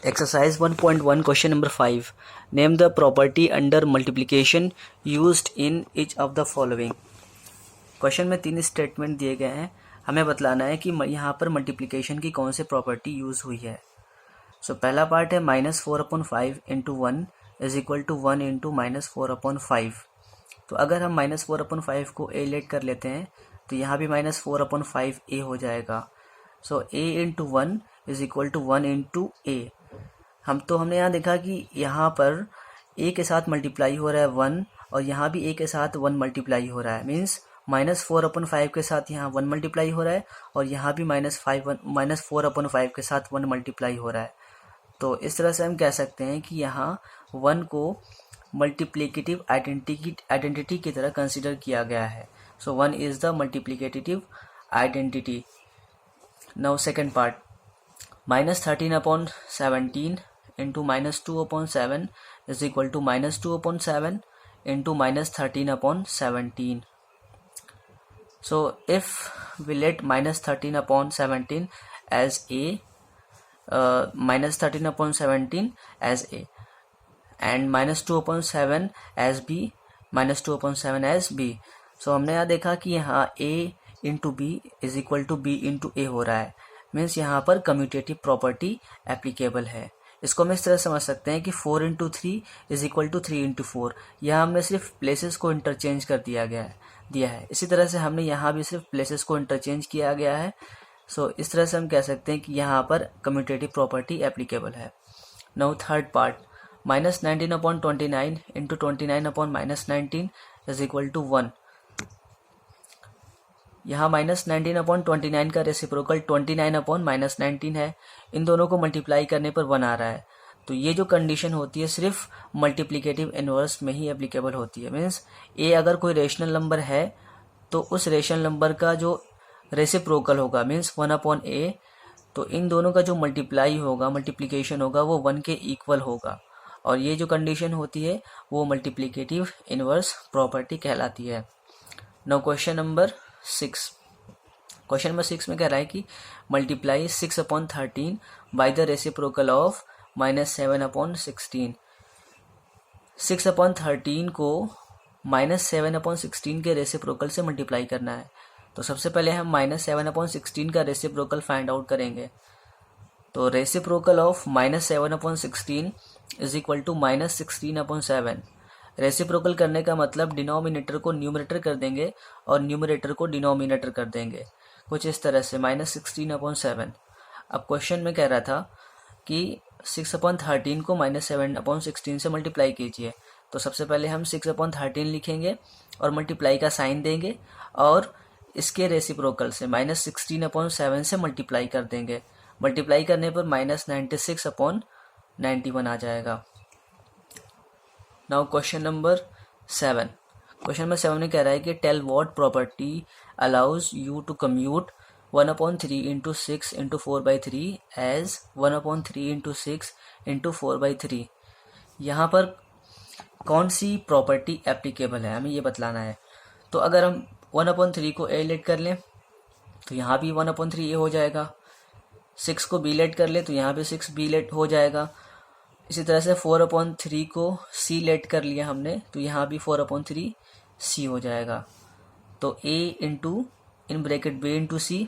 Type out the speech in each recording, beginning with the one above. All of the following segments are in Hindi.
Exercise 1.1 question number 5. Name the property under multiplication used in each of the following. Question में 3 स्टेटमेंट दिए गए हैं, हमें बतलाना है कि यहाँ पर मल्टीप्लिकेशन की कौन सी प्रॉपर्टी यूज़ हुई है. पहला पार्ट है -4/5 into 1 is equal to 1 into -4/5. तो अगर हम -4/5 को ए लेट कर लेते हैं तो यहाँ भी -4/5 ए हो जाएगा. A into 1 is equal to 1 into a. हमने यहाँ देखा कि यहाँ पर ए के साथ मल्टीप्लाई हो रहा है 1 और यहाँ भी ए के साथ 1 मल्टीप्लाई हो रहा है. मीन्स -4/5 के साथ यहाँ 1 मल्टीप्लाई हो रहा है और यहाँ भी -4/5 के साथ 1 मल्टीप्लाई हो रहा है. तो इस तरह से हम कह सकते हैं कि यहाँ 1 को मल्टीप्लिकेटिव आइडेंटिटी की तरह कंसिडर किया गया है. 1 is the multiplicative identity. Now second part, -13/17 into -2/7 is equal to -2/7 into -13/17. So if we let -13/17 as A, -13/17 as A and -2/7 as B, -2/7 as B. So हमने यहाँ देखा कि यहाँ A into b is equal to b into a हो रहा है. मीन्स यहाँ पर कम्यूटेटिव प्रॉपर्टी एप्लीकेबल है. इसको हम इस तरह समझ सकते हैं कि 4 into 3 is equal to 3 into 4. यहाँ हमने सिर्फ प्लेसेस को इंटरचेंज कर दिया है. इसी तरह से हमने यहाँ भी सिर्फ प्लेसेस को इंटरचेंज किया गया है. इस तरह से हम कह सकते हैं कि यहाँ पर कम्यूटेटिव प्रॉपर्टी एप्लीकेबल है. Now third part, -19/29 into 29/-19 is equal to 1. यहाँ -19/29 का रेसिप्रोकल 29/-19 है. इन दोनों को मल्टीप्लाई करने पर 1 आ रहा है. तो ये जो कंडीशन होती है सिर्फ मल्टीप्लिकेटिव इनवर्स में ही एप्लीकेबल होती है. मीन्स ए अगर कोई रेशनल नंबर है तो उस रेशनल नंबर का जो रेसिप्रोकल होगा मीन्स 1/a, तो इन दोनों का जो मल्टीप्लिकेशन होगा वो 1 के इक्वल होगा. और ये जो कंडीशन होती है वो मल्टीप्लिकेटिव इनवर्स प्रॉपर्टी कहलाती है. Now question number 6. Question number 6 में कह रहा है कि multiply 6/13 by the reciprocal of -7/16. 6/13 को -7/16 के रेसिप्रोकल से मल्टीप्लाई करना है. तो सबसे पहले हम -7/16 का रेसिप्रोकल फाइंड आउट करेंगे. तो reciprocal of -7/16 is equal to -16/7. Reciprocal करने का मतलब डिनोमिनेटर को न्यूमरेटर कर देंगे और न्यूमरेटर को डिनोमिनेटर कर देंगे, कुछ इस तरह से -16/7. अब क्वेश्चन में कह रहा था कि 6/13 को -7/16 से मल्टीप्लाई कीजिए. तो सबसे पहले हम 6/13 लिखेंगे और मल्टीप्लाई का साइन देंगे और इसके रेसिप्रोकल से -16/7 से मल्टीप्लाई कर देंगे. मल्टीप्लाई करने पर -96/91 आ जाएगा. Now question number 7. Question number 7 में कह रहा है कि tell what property allows you to commute 1/3 into 6 into 4/3 as 1/3 into 6 into 4/3. यहाँ पर कौन सी प्रॉपर्टी एप्लीकेबल है हमें ये बतलाना है. तो अगर हम 1/3 को ए लेट कर लें तो यहाँ भी 1/3 ए हो जाएगा. 6 को बी लेट कर ले तो यहाँ भी 6 बी लेट हो जाएगा. इसी तरह से 4/3 को सी लेट कर लिया हमने तो यहाँ भी 4/3 सी हो जाएगा. तो a into in bracket b into c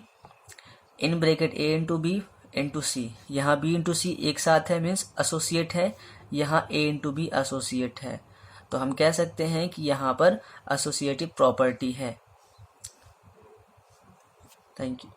in bracket a into b into c. यहाँ बी इंटू सी एक साथ है मीन्स एसोसिएट है. यहाँ ए इंटू बी एसोसिएट है. तो हम कह सकते हैं कि यहाँ पर एसोसिएटिव प्रॉपर्टी है. Thank you.